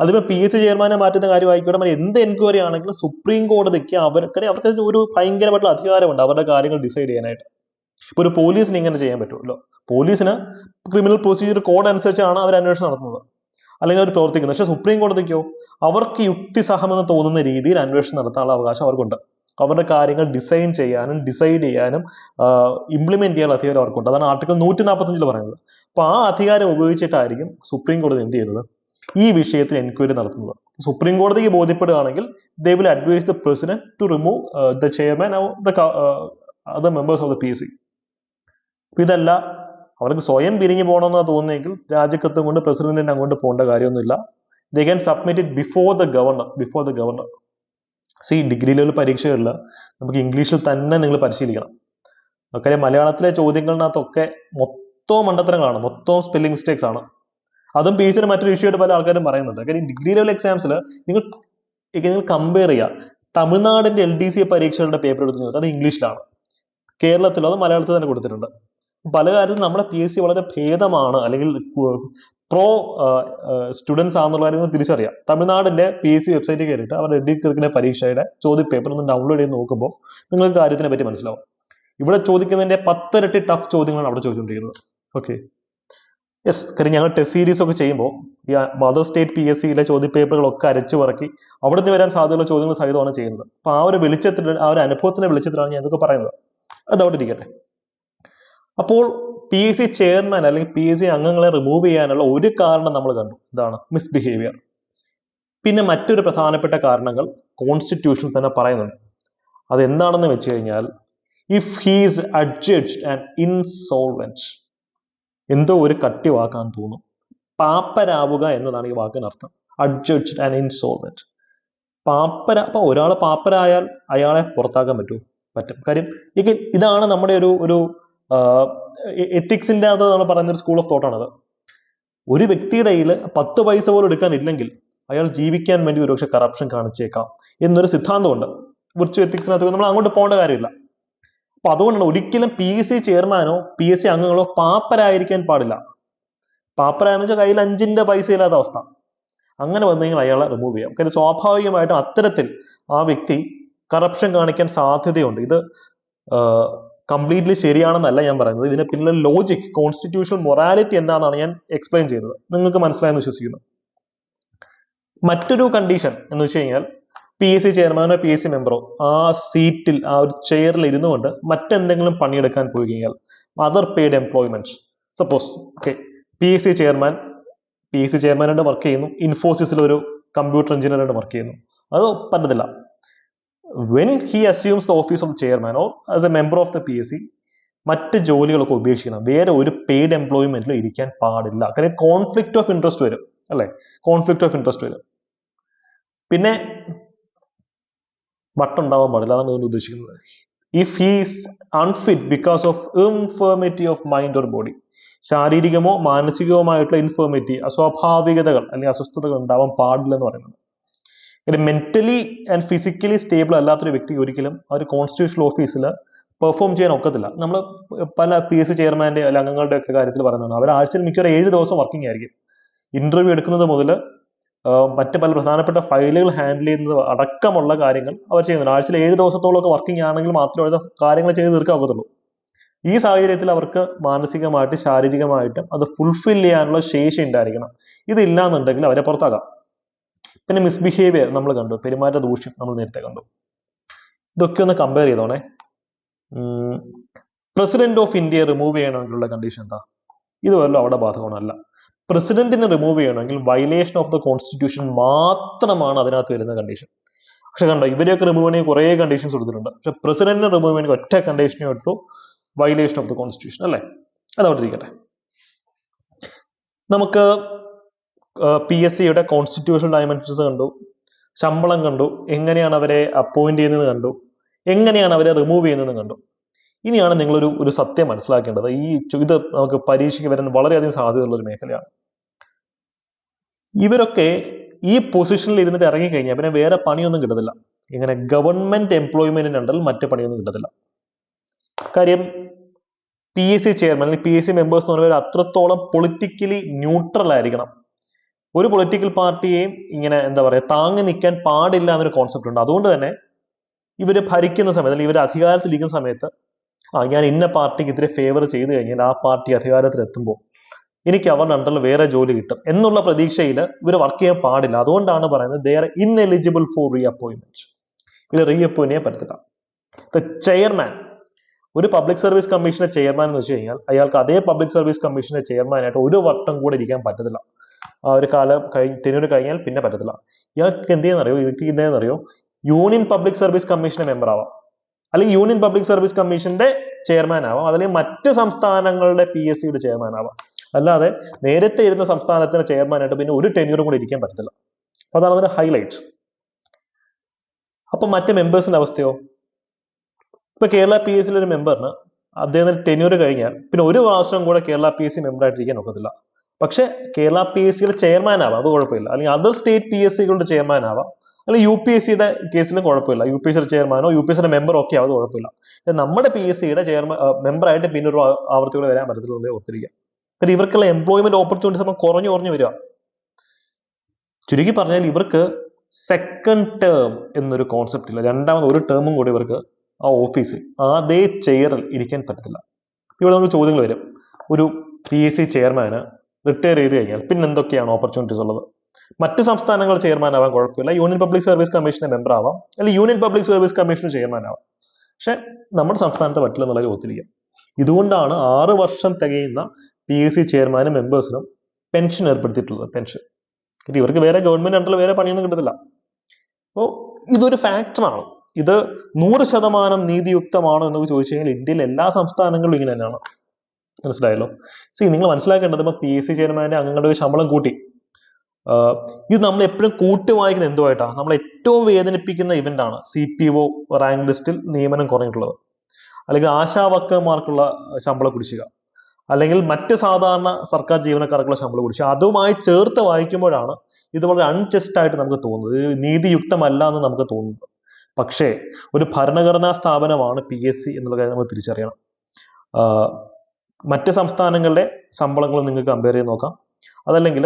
അതിപ്പോ PSC ചെയർമാനെ മാറ്റുന്ന കാര്യമായിക്കോട്ടെ, എന്ത് എൻക്വയറി ആണെങ്കിലും സുപ്രീം കോടതിക്ക് അവർക്ക് ഒരു ഭയങ്കരമായിട്ടുള്ള അധികാരമുണ്ട് അവരുടെ കാര്യങ്ങൾ ഡിസൈഡ് ചെയ്യാനായിട്ട്. ഇപ്പൊ ഒരു പോലീസിന് ഇങ്ങനെ ചെയ്യാൻ പറ്റുമല്ലോ. പോലീസിന് ക്രിമിനൽ പ്രൊസീജിയർ കോഡ് അനുസരിച്ചാണ് അവർ അന്വേഷണം നടത്തുന്നത്, അല്ലെങ്കിൽ അവർ പ്രവർത്തിക്കുന്നത്. പക്ഷെ സുപ്രീം കോടതിക്കോ അവർക്ക് യുക്തിസഹമെന്ന് തോന്നുന്ന രീതിയിൽ അന്വേഷണം നടത്താനുള്ള അവകാശം അവർക്കുണ്ട്. അവരുടെ കാര്യങ്ങൾ ഡിസൈൻ ചെയ്യാനും ഡിസൈഡ് ചെയ്യാനും ഇംപ്ലിമെന്റ് ചെയ്യാനുള്ള അധികാരം അവർക്കുണ്ട്. അതാണ് ആർട്ടിക്കിൾ 145 പറയുന്നത്. അപ്പൊ ആ അധികാരം ഉപയോഗിച്ചിട്ടായിരിക്കും സുപ്രീം കോടതി എന്ത് ചെയ്യുന്നത്? ഈ വിഷയത്തിൽ എൻക്വയറി നടത്തുന്നത്. സുപ്രീം കോടതിക്ക് ബോധ്യപ്പെടുകയാണെങ്കിൽ they will advise the president to remove the chairman or the other members of the PSC. ഇതല്ല അവർക്ക് സ്വയം പിരിഞ്ഞു പോകണമെന്നാണ് തോന്നുന്നെങ്കിൽ രാജിക്കത്തും കൊണ്ട് പ്രസിഡന്റിന് അങ്ങോട്ട് പോകേണ്ട കാര്യമൊന്നുമില്ല. They can submit it before the governor. Degree level പരീക്ഷകളിൽ നമുക്ക് ഇംഗ്ലീഷിൽ തന്നെ നിങ്ങൾ പരിശീലിക്കണം. കാര്യം മലയാളത്തിലെ ചോദ്യങ്ങളിനകത്തൊക്കെ മൊത്തവും മണ്ടത്തരങ്ങളാണ്, മൊത്തവും സ്പെല്ലിംഗ് മിസ്റ്റേക്സ് ആണ്. അതും പി സിയുടെ മറ്റൊരു ഇഷ്യൂ ആയിട്ട് പല ആൾക്കാരും പറയുന്നുണ്ട്. കാര്യം ഡിഗ്രി ലെവൽ എക്സാംസിൽ നിങ്ങൾ കമ്പയർ ചെയ്യുക, തമിഴ്നാടിന്റെ LDC പരീക്ഷകളുടെ പേപ്പർ എടുത്ത് നോക്കുക, അത് ഇംഗ്ലീഷിലാണ്. കേരളത്തിൽ അത് മലയാളത്തിൽ തന്നെ കൊടുത്തിട്ടുണ്ട്. പല കാര്യത്തിലും നമ്മുടെ PSC വളരെ ഭേദമാണ്, അല്ലെങ്കിൽ പ്രോ സ്റ്റുഡൻസ് ആണെന്നുള്ള കാര്യം തിരിച്ചറിയാം. തമിഴ്നാടിന്റെ PSC വെബ്സൈറ്റിൽ കയറിയിട്ട് അവർ എഡിക്കുന്ന പരീക്ഷയുടെ ചോദ്യപേപ്പർ ഒന്ന് ഡൗൺലോഡ് ചെയ്ത് നോക്കുമ്പോൾ നിങ്ങൾക്ക് കാര്യത്തിനെ പറ്റി മനസ്സിലാവും. ഇവിടെ ചോദിക്കുന്നതിന്റെ 10 ഇരട്ടി ടഫ് ചോദ്യങ്ങളാണ് അവിടെ ചോദിച്ചുകൊണ്ടിരിക്കുന്നത്. Okay, yes. കാര്യം ഞങ്ങൾ ടെസ്റ്റ് സീരീസ് ഒക്കെ ചെയ്യുമ്പോൾ ഈ മദർ സ്റ്റേറ്റ് PSCയിലെ ചോദ്യപേപ്പറുകളൊക്കെ അരച്ചു പറക്കി അവിടെ നിന്ന് വരാൻ സാധ്യതയുള്ള ചോദ്യങ്ങൾ സഹിതമാണ് ചെയ്യുന്നത്. അപ്പൊ ആ ഒരു അനുഭവത്തിന്റെ വെളിച്ചത്തിലാണ് ഞാൻ ഇതൊക്കെ പറയുന്നത്. അതവിടെ ഇരിക്കട്ടെ. അപ്പോൾ PSC ചെയർമാൻ അല്ലെങ്കിൽ PSC അംഗങ്ങളെ റിമൂവ് ചെയ്യാനുള്ള ഒരു കാരണം നമ്മൾ കണ്ടു, ഇതാണ് മിസ്ബിഹേവിയർ. പിന്നെ മറ്റൊരു പ്രധാനപ്പെട്ട കാരണങ്ങൾ കോൺസ്റ്റിറ്റ്യൂഷനിൽ തന്നെ പറയുന്നുണ്ട്. അതെന്താണെന്ന് വെച്ച് കഴിഞ്ഞാൽ, ഇഫ് ഹീസ് അഡ്ജഡ്ജ്ഡ് ആൻഡ് ഇൻസോൾവെന്റ്. എന്തോ ഒരു കട്ടി വാക്കാന്ന് തോന്നും. പാപ്പരാവുക എന്നതാണ് ഈ വാക്കിനർത്ഥം. അഡ്ജഡ്ജ്ഡ് ആൻഡ് ഇൻസോൾവെന്റ്. അപ്പൊ ഒരാൾ പാപ്പരായാൽ അയാളെ പുറത്താക്കാൻ പറ്റും. കാര്യം ഇതാണ് നമ്മുടെ ഒരു എത്തിക്സിന്റെ അത് നമ്മൾ പറയുന്ന ഒരു സ്കൂൾ ഓഫ് തോട്ടാണത്. ഒരു വ്യക്തിയുടെ കയ്യിൽ 10 പൈസ പോലും എടുക്കാനില്ലെങ്കിൽ അയാൾ ജീവിക്കാൻ വേണ്ടി ഒരുപക്ഷെ കറപ്ഷൻ കാണിച്ചേക്കാം എന്നൊരു സിദ്ധാന്തമുണ്ട് വിർച്വൽ എത്തിക്സിനകത്ത്. നമ്മൾ അങ്ങോട്ട് പോകേണ്ട കാര്യമില്ല. അപ്പൊ അതുകൊണ്ടാണ് ഒരിക്കലും PSC ചെയർമാനോ PSC അംഗങ്ങളോ പാപ്പരായിരിക്കാൻ പാടില്ല. പാപ്പരായെന്ന് വെച്ചാൽ കയ്യിൽ 5 പൈസ ഇല്ലാത്ത അവസ്ഥ. അങ്ങനെ വന്നു കഴിഞ്ഞാൽ അയാളെ റിമൂവ് ചെയ്യാം. കാര്യം സ്വാഭാവികമായിട്ടും അത്തരത്തിൽ ആ വ്യക്തി കറപ്ഷൻ കാണിക്കാൻ സാധ്യതയുണ്ട്. ഇത് കംപ്ലീറ്റ്ലി ശരിയാണെന്നല്ല ഞാൻ പറയുന്നത്. ഇതിന് പിന്നിലെ ലോജിക്, കോൺസ്റ്റിറ്റ്യൂഷണൽ മൊറാലിറ്റി എന്താണെന്നാണ് ഞാൻ എക്സ്പ്ലെയിൻ ചെയ്യുന്നത്. നിങ്ങൾക്ക് മനസ്സിലായെന്ന് വിശ്വസിക്കുന്നു. മറ്റൊരു കണ്ടീഷൻ എന്ന് വെച്ച് കഴിഞ്ഞാൽ, PSC ചെയർമാനോ PSC മെമ്പറോ ആ സീറ്റിൽ, ആ ഒരു ചെയറിൽ ഇരുന്നു കൊണ്ട് മറ്റെന്തെങ്കിലും പണിയെടുക്കാൻ പോയി കഴിഞ്ഞാൽ other paid employment. Suppose PSC ചെയർമാനായിട്ട് വർക്ക് ചെയ്യുന്നു, ഇൻഫോസിസിൽ ഒരു കമ്പ്യൂട്ടർ എഞ്ചിനീയറായിട്ട് വർക്ക് ചെയ്യുന്നു, അത് പറ്റത്തില്ല. When he assumes the office of chairman or as a member of the PSC, മറ്റ് ജോലികളൊക്കെ ഉപേക്ഷിക്കണം. വേറെ ഒരു പെയ്ഡ് എംപ്ലോയ്മെന്റിൽ ഇരിക്കാൻ പാടില്ല. കാര്യം കോൺഫ്ലിക്റ്റ് ഓഫ് ഇൻട്രസ്റ്റ് വരും, അല്ലെ? കോൺഫ്ലിക്റ്റ് ഓഫ് ഇൻട്രസ്റ്റ് വരും. പിന്നെ വട്ടുണ്ടാവാൻ പാടില്ല, അതാണ് അതുകൊണ്ട് ഉദ്ദേശിക്കുന്നത്. If he's unfit because of infirmity of mind or body. ശാരീരികമോ മാനസികവുമായിട്ടുള്ള ഇൻഫർമിറ്റി, അസ്വാഭാവികതകൾ അല്ലെങ്കിൽ അസ്വസ്ഥതകൾ ഉണ്ടാവാൻ പാടില്ല എന്ന് പറയുന്നത്. മെന്റലി ആൻഡ് ഫിസിക്കലി സ്റ്റേബിൾ അല്ലാത്തൊരു വ്യക്തി ഒരിക്കലും ആ ഒരു കോൺസ്റ്റിറ്റ്യൂഷണൽ ഓഫീസിൽ പെർഫോം ചെയ്യാൻ ഒക്കത്തില്ല. നമ്മൾ പല PSC ചെയർമാന്റെ അല്ലെങ്കിൽ അംഗങ്ങളുടെ ഒക്കെ കാര്യത്തിൽ പറയുന്നതാണ്, അവർ ആഴ്ചയിൽ മിക്കവാറും 7 ദിവസം വർക്കിംഗ് ആയിരിക്കും. ഇന്റർവ്യൂ എടുക്കുന്നത് മുതൽ മറ്റ് പല പ്രധാനപ്പെട്ട ഫയലുകൾ ഹാൻഡിൽ ചെയ്യുന്നത് അടക്കമുള്ള കാര്യങ്ങൾ അവർ ചെയ്യുന്നുണ്ട്. ആഴ്ചയിൽ 7 ദിവസത്തോളമൊക്കെ വർക്കിംഗ് ആണെങ്കിൽ മാത്രമേ അവരുടെ കാര്യങ്ങൾ ചെയ്ത് തീർക്കാൻ ഒക്കത്തുള്ളൂ. ഈ സാഹചര്യത്തിൽ അവർക്ക് മാനസികമായിട്ടും ശാരീരികമായിട്ടും അത് ഫുൾഫിൽ ചെയ്യാനുള്ള ശേഷി ഉണ്ടായിരിക്കണം. ഇതില്ലാന്നുണ്ടെങ്കിൽ അവരെ പുറത്താക്കാം. പിന്നെ മിസ്ബിഹേവിയർ നമ്മൾ കണ്ടു, പെരുമാറ്റ ദൂഷ്യം നമ്മൾ നേരത്തെ കണ്ടു. ഇതൊക്കെ ഒന്ന് കമ്പയർ ചെയ്തോണേ. പ്രസിഡന്റ് ഓഫ് ഇന്ത്യയെ റിമൂവ് ചെയ്യണമെങ്കിലുള്ള കണ്ടീഷൻ എന്താ? ഇത് വല്ലതും അവിടെ ബാധകമല്ല. പ്രസിഡന്റിനെ റിമൂവ് ചെയ്യണമെങ്കിൽ വയലേഷൻ ഓഫ് ദ കോൺസ്റ്റിറ്റ്യൂഷൻ മാത്രമാണ് അതിനകത്ത് വരുന്ന കണ്ടീഷൻ. പക്ഷെ കണ്ടോ, ഇവരെയൊക്കെ റിമൂവ് ചെയ്യണമെങ്കിൽ കുറേ കണ്ടീഷൻസ് കൊടുത്തിട്ടുണ്ട്. പക്ഷെ പ്രസിഡന്റിനെ റിമൂവ് ചെയ്യണമെങ്കിൽ ഒറ്റ കണ്ടീഷനേ ഉള്ളൂ, വയലേഷൻ ഓഫ് ദ കോൺസ്റ്റിറ്റ്യൂഷൻ, അല്ലേ? അതവിടെ ഇരിക്കട്ടെ. നമുക്ക് PSCയുടെ കോൺസ്റ്റിറ്റ്യൂഷണൽ ഡയമെൻഷൻസ് കണ്ടു, ശമ്പളം കണ്ടു, എങ്ങനെയാണ് അവരെ അപ്പോയിന്റ് ചെയ്യുന്നത് കണ്ടു, എങ്ങനെയാണ് അവരെ റിമൂവ് ചെയ്യുന്നത് കണ്ടു. ഇനിയാണ് നിങ്ങളൊരു സത്യം മനസ്സിലാക്കേണ്ടത്. ഇത് നമുക്ക് പരീക്ഷയ്ക്ക് വരാൻ വളരെയധികം സാധ്യതയുള്ള ഒരു മേഖലയാണ്. ഇവരൊക്കെ ഈ പൊസിഷനിൽ ഇരുന്നിട്ട് ഇറങ്ങിക്കഴിഞ്ഞാൽ പിന്നെ വേറെ പണിയൊന്നും കിട്ടത്തില്ല. ഇങ്ങനെ ഗവൺമെന്റ് എംപ്ലോയ്മെന്റിനുണ്ടെങ്കിൽ മറ്റു പണിയൊന്നും കിട്ടത്തില്ല. കാര്യം PSC ചെയർമാൻ അല്ലെങ്കിൽ PSC മെമ്പേഴ്സ് എന്ന് പറയുന്നത് അത്രത്തോളം പൊളിറ്റിക്കലി ന്യൂട്രൽ ആയിരിക്കണം. ഒരു പൊളിറ്റിക്കൽ പാർട്ടിയെയും ഇങ്ങനെ എന്താ പറയുക താങ്ങി നിൽക്കാൻ പാടില്ല എന്നൊരു കോൺസെപ്റ്റ് ഉണ്ട്. അതുകൊണ്ട് തന്നെ ഇവര് ഭരിക്കുന്ന സമയത്ത് അല്ലെങ്കിൽ ഇവർ അധികാരത്തിലിരിക്കുന്ന സമയത്ത് ഞാൻ ഇന്ന പാർട്ടിക്ക് ഇത്തിരി ഫേവർ ചെയ്തു കഴിഞ്ഞാൽ ആ പാർട്ടി അധികാരത്തിൽ എത്തുമ്പോൾ എനിക്ക് അവരുടെ അണ്ടറിൽ വേറെ ജോലി കിട്ടും എന്നുള്ള പ്രതീക്ഷയിൽ ഇവർ വർക്ക് ചെയ്യാൻ പാടില്ല. അതുകൊണ്ടാണ് പറയുന്നത് ദേ ആർ ഇൻഎലിജിബിൾ ഫോർ റീഅപ്പോയിന്റ്മെന്റ്. ഇവർ റീഅപ്പോയിന്റ് ചെയ്യാൻ പറ്റത്തില്ല. ചെയർമാൻ, ഒരു പബ്ലിക് സർവീസ് കമ്മീഷന്റെ ചെയർമാൻ എന്ന് വെച്ച് കഴിഞ്ഞാൽ അയാൾക്ക് അതേ പബ്ലിക് സർവീസ് കമ്മീഷന്റെ ചെയർമാനായിട്ട് ഒരു വട്ടം കൂടെ ഇരിക്കാൻ പറ്റത്തില്ല. ആ ഒരു കാലം ടെന്യൂർ കഴിഞ്ഞാൽ പിന്നെ പറ്റത്തില്ല. ഇയാൾക്ക് എന്ത് ചെയ്യുന്നറിയോ, ഈ വ്യക്തിക്ക് എന്തെന്നറിയോ, യൂണിയൻ പബ്ലിക് സർവീസ് കമ്മീഷന്റെ മെമ്പർ ആവാം, അല്ലെങ്കിൽ യൂണിയൻ പബ്ലിക് സർവീസ് കമ്മീഷന്റെ ചെയർമാൻ ആവാം, അല്ലെങ്കിൽ മറ്റ് സംസ്ഥാനങ്ങളുടെ PSC യുടെ ചെയർമാൻ ആവാം. അല്ലാതെ നേരത്തെ ഇരുന്ന സംസ്ഥാനത്തിന് ചെയർമാനായിട്ട് പിന്നെ ഒരു ടെന്യൂറും കൂടി ഇരിക്കാൻ പറ്റത്തില്ല. അതാണ് അതിന്റെ ഹൈലൈറ്റ്. അപ്പൊ മറ്റ് മെമ്പേഴ്സിന്റെ അവസ്ഥയോ? ഇപ്പൊ കേരള PSC ഒരു മെമ്പറിന് അദ്ദേഹത്തിന് ടെന്യൂർ കഴിഞ്ഞാൽ പിന്നെ ഒരു പ്രാവശ്യം കൂടെ കേരള PSC മെമ്പറായിട്ടിരിക്കാൻ ഒക്കത്തില്ല. പക്ഷെ കേരള PSC ചെയർമാൻ ആവാം, അത് കുഴപ്പമില്ല. അല്ലെങ്കിൽ അതർ സ്റ്റേറ്റ് PSCകളുടെ ചെയർമാൻ ആവാം, അല്ലെങ്കിൽ UPSCയുടെ കേസിലും കുഴപ്പമില്ല. UPSC ചെയർമാനോ UPSC മെമ്പറോ ഒക്കെ ആവും, കുഴപ്പമില്ല. നമ്മുടെ PSCയുടെ ചെയർമാൻ മെമ്പറായിട്ട് പിന്നെ ഒരു ആവർത്തികൾ വരാൻ പറ്റത്തില്ല, ഓർത്തിരിക്കുക. കാരണം ഇവർക്കുള്ള എംപ്ലോയ്മെന്റ് ഓപ്പർച്യൂണിറ്റീസ് അപ്പം കുറഞ്ഞു വരിക. ചുരുക്കി പറഞ്ഞാൽ ഇവർക്ക് സെക്കൻഡ് ടേം എന്നൊരു കോൺസെപ്റ്റ് ഇല്ല. രണ്ടാമത് ഒരു ടേമും കൂടി ഇവർക്ക് ആ ഓഫീസിൽ അതേ ചെയറിൽ ഇരിക്കാൻ പറ്റത്തില്ല. ഇവിടെ നമുക്ക് ചോദ്യങ്ങൾ വരും. ഒരു PSC ചെയർമാന് റിട്ടയർ ചെയ്ത് കഴിഞ്ഞാൽ പിന്നെ എന്തൊക്കെയാണ് ഓപ്പർച്യൂണിറ്റീസ് ഉള്ളത്? മറ്റ് സംസ്ഥാനങ്ങൾ ചെയർമാൻ ആവാൻ കുഴപ്പമില്ല, യൂണിയൻ പബ്ലിക് സർവീസ് കമ്മീഷന്റെ മെമ്പർ ആവാം, അല്ലെങ്കിൽ യൂണിയൻ പബ്ലിക് സർവീസ് കമ്മീഷന്റെ ചെയർമാൻ ആവാം. പക്ഷെ നമ്മുടെ സംസ്ഥാനത്ത് പറ്റില്ല എന്നുള്ള ചോദ്യത്തിരിക്കുക. ഇതുകൊണ്ടാണ് 6 വർഷം തികയുന്ന PSC ചെയർമാനും മെമ്പേഴ്സിനും പെൻഷൻ ഏർപ്പെടുത്തിയിട്ടുള്ളത്. പെൻഷൻ ഇവർക്ക് വേറെ ഗവൺമെന്റ് അണ്ടറിൽ വേറെ പണിയൊന്നും കിട്ടത്തില്ല. അപ്പോൾ ഇതൊരു ഫാക്ടറാണ്. ഇത് 100% നീതിയുക്തമാണോ എന്നൊക്കെ ചോദിച്ചു കഴിഞ്ഞാൽ ഇന്ത്യയിലെ എല്ലാ സംസ്ഥാനങ്ങളിലും ഇങ്ങനെ തന്നെയാണ്. മനസ്സിലായല്ലോ? നിങ്ങൾ മനസ്സിലാക്കേണ്ടത് ഇപ്പൊ PSC ചെയർമാന്റെ അംഗങ്ങളുടെ ശമ്പളം കൂട്ടി. ഇത് നമ്മൾ എപ്പോഴും കൂട്ടി വായിക്കുന്ന എന്തുമായിട്ടാണ്? നമ്മൾ ഏറ്റവും വേദനിപ്പിക്കുന്ന ഇവന്റ് ആണ് CPO റാങ്ക് ലിസ്റ്റിൽ നിയമനം കുറഞ്ഞിട്ടുള്ളത്, അല്ലെങ്കിൽ ആശാ വർക്കർമാർക്കുള്ള ശമ്പള കുടിശ്ശിക, അല്ലെങ്കിൽ മറ്റ് സാധാരണ സർക്കാർ ജീവനക്കാർക്കുള്ള ശമ്പള കുടിശ്ശിക. അതുമായി ചേർത്ത് വായിക്കുമ്പോഴാണ് ഇത് വളരെ അൺജസ്റ്റ് ആയിട്ട് നമുക്ക് തോന്നുന്നത്, നീതിയുക്തമല്ല എന്ന് നമുക്ക് തോന്നുന്നത്. പക്ഷേ ഒരു ഭരണഘടനാ സ്ഥാപനമാണ് PSC എന്നുള്ള കാര്യം നമ്മൾ തിരിച്ചറിയണം. മറ്റ് സംസ്ഥാനങ്ങളുടെ ശമ്പളങ്ങൾ നിങ്ങൾക്ക് കമ്പയർ ചെയ്ത് നോക്കാം. അതല്ലെങ്കിൽ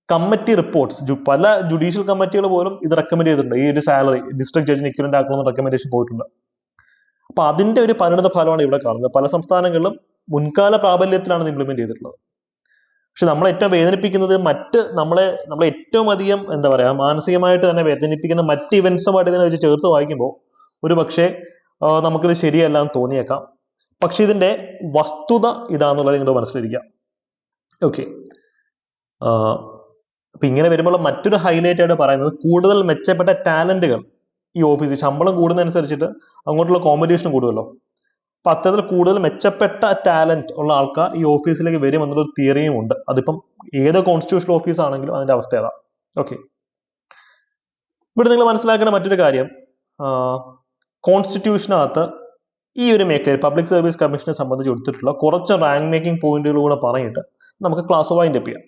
കമ്മിറ്റി റിപ്പോർട്ട്സ്, പല ജുഡീഷ്യൽ കമ്മിറ്റികൾ പോലും ഇത് റെക്കമെൻഡ് ചെയ്തിട്ടുണ്ട്. ഈ ഒരു സാലറി ഡിസ്ട്രിക്ട് ജഡ്ജിന് ഇക്വലന്റ് ആക്കണമെന്ന് റെക്കമെൻഡേഷൻ പോയിട്ടുണ്ട്. അപ്പൊ അതിന്റെ ഒരു പരിണിത ഫലമാണ് ഇവിടെ കാണുന്നത്. പല സംസ്ഥാനങ്ങളിലും മുൻകാല പ്രാബല്യത്തിലാണ് ഇംപ്ലിമെന്റ് ചെയ്തിട്ടുള്ളത്. പക്ഷെ നമ്മളെ ഏറ്റവും വേദനിപ്പിക്കുന്നത് നമ്മളെ ഏറ്റവും അധികം എന്താ പറയാ മാനസികമായിട്ട് തന്നെ വേദനിപ്പിക്കുന്ന മറ്റ് ഇവന്റ്സുമായിട്ട് ഇതിനെ വെച്ച് ചേർത്ത് വായിക്കുമ്പോൾ ഒരു പക്ഷേ നമുക്കിത് ശരിയല്ല എന്ന് തോന്നിയേക്കാം. പക്ഷെ ഇതിന്റെ വസ്തുത ഇതാന്നുള്ളത് നിങ്ങൾ മനസ്സിലിരിക്കുക. ഓക്കെ. അപ്പൊ ഇങ്ങനെ വരുമ്പോൾ മറ്റൊരു ഹൈലൈറ്റ് ആയിട്ട് പറയുന്നത് കൂടുതൽ മെച്ചപ്പെട്ട ടാലന്റുകൾ ഈ ഓഫീസിൽ ശമ്പളം കൂടുന്നതനുസരിച്ചിട്ട് അങ്ങോട്ടുള്ള കോമ്പറ്റീഷൻ കൂടുമല്ലോ. അപ്പൊ അത്തരത്തിൽ കൂടുതൽ മെച്ചപ്പെട്ട ടാലന്റ് ഉള്ള ആൾക്കാർ ഈ ഓഫീസിലേക്ക് വരും എന്നുള്ളൊരു തിയറിയും ഉണ്ട്. അതിപ്പം ഏത് കോൺസ്റ്റിറ്റ്യൂഷണൽ ഓഫീസ് ആണെങ്കിലും അതിന്റെ അവസ്ഥ ഏതാ. ഓക്കെ. ഇവിടെ നിങ്ങൾ മനസ്സിലാക്കേണ്ട മറ്റൊരു കാര്യം, കോൺസ്റ്റിറ്റ്യൂഷനകത്ത് ഈ ഒരു മേഖലയിൽ പബ്ലിക് സർവീസ് കമ്മീഷനെ സംബന്ധിച്ച് എടുത്തിട്ടുള്ള കുറച്ച് റാങ്ക് മേക്കിംഗ് പോയിന്റുകളൂടെ പറഞ്ഞിട്ട് നമുക്ക് ക്ലാസ് വൈൻഡ് അപ്പ് ചെയ്യാം.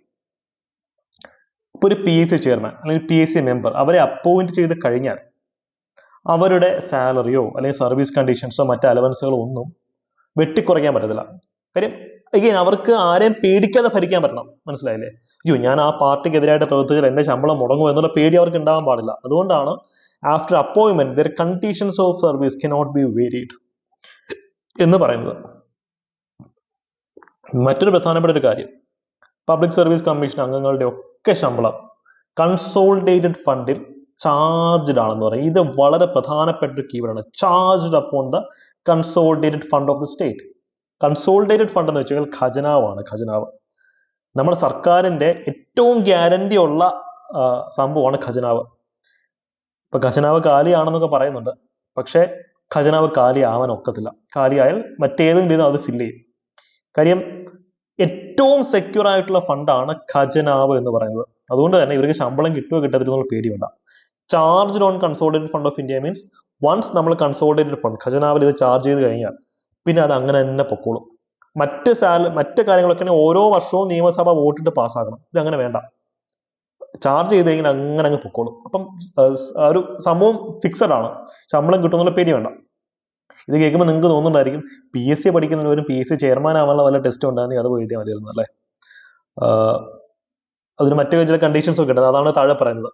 ഇപ്പൊ ഒരു PSC ചെയർമാൻ അല്ലെങ്കിൽ PSC മെമ്പർ അവരെ അപ്പോയിന്റ് ചെയ്ത് കഴിഞ്ഞാൽ അവരുടെ സാലറിയോ അല്ലെങ്കിൽ സർവീസ് കണ്ടീഷൻസോ മറ്റ് അലവൻസുകളോ ഒന്നും വെട്ടിക്കുറയ്ക്കാൻ പറ്റത്തില്ല. കാര്യം അഗെയിൻ അവർക്ക് ആരെയും പേടിക്കാതെ ഭരിക്കാൻ പറ്റണം. മനസ്സിലായില്ലേ? അയ്യോ ഞാൻ ആ പാർട്ടിക്കെതിരായിട്ട് പ്രവർത്തിച്ചാൽ എന്റെ ശമ്പളം മുടങ്ങും എന്നുള്ള പേടി അവർക്ക് ഉണ്ടാവാൻ പാടില്ല. അതുകൊണ്ടാണ് after appointment there conditions of service cannot be varied എന്ന് പറയുന്നത്. മറ്റൊരു പ്രധാനപ്പെട്ട ഒരു കാര്യം, പബ്ലിക് സർവീസ് കമ്മീഷൻ അംഗങ്ങളുടെ ഒക്കെ ശമ്പളം കൺസോളിഡേറ്റഡ് ഫണ്ടിൽ ചാർജ്ഡ് ആണെന്ന് പറയും. ഇത് വളരെ പ്രധാനപ്പെട്ട ഒരു കീവേഡാണ്. Charged upon the consolidated fund of the state. Consolidated fund എന്ന് വെച്ചാൽ ഖജനാവാണ്. ഖജനാവ് നമ്മുടെ സർക്കാരിന്റെ ഏറ്റവും ഗ്യാരണ്ടി ഉള്ള സംഭവമാണ് ഖജനാവ്. ഇപ്പൊ ഖജനാവ് കാലിയാണെന്നൊക്കെ പറയുന്നുണ്ട്, പക്ഷെ ഖജനാവ് കാലിയാവാൻ ഒക്കത്തില്ല. കാലിയായാൽ മറ്റേതെങ്കിലും രീതിയിൽ അത് ഫില്ല് ചെയ്യും. കാര്യം ഏറ്റവും സെക്യൂർ ആയിട്ടുള്ള ഫണ്ടാണ് ഖജനാവ് എന്ന് പറയുന്നത്. അതുകൊണ്ട് തന്നെ ഇവർക്ക് ശമ്പളം കിട്ടുമോ കിട്ടത്തില്ല എന്നുള്ള പേടിയുണ്ട. Charge on consolidated fund of India means once നമ്മൾ കൺസോളിഡേറ്റഡ് ഫണ്ട് ഖജനാവിൽ ഇത് ചാർജ് ചെയ്ത് കഴിഞ്ഞാൽ പിന്നെ അത് അങ്ങനെ തന്നെ പൊക്കോളും. മറ്റ് കാര്യങ്ങളൊക്കെ ഓരോ വർഷവും നിയമസഭ വോട്ടിട്ട് പാസ്സാക്കണം. ഇത് അങ്ങനെ വേണ്ട, ചാർജ് ചെയ്ത് കഴിഞ്ഞാൽ അങ്ങനെ അങ്ങ് പൊക്കോളും. അപ്പം ഒരു സംഭവം ഫിക്സഡ് ആണ്, ശമ്പളം കിട്ടുന്നുള്ള പേടി വേണ്ട. ഇത് കേൾക്കുമ്പോൾ നിങ്ങൾക്ക് തോന്നുന്നുണ്ടായിരിക്കും PSC പഠിക്കുന്നവരും PSC ചെയർമാൻ ആവാനുള്ള വല്ല ടെസ്റ്റ് ഉണ്ടായിരുന്നെങ്കിൽ അത് എഴുതിയാൽ മതിയായിരുന്നു അല്ലേ. അതിന് മറ്റു ചില കണ്ടീഷൻസ് ഒക്കെ ഉണ്ട്, അതാണ് താഴെ പറയുന്നത്.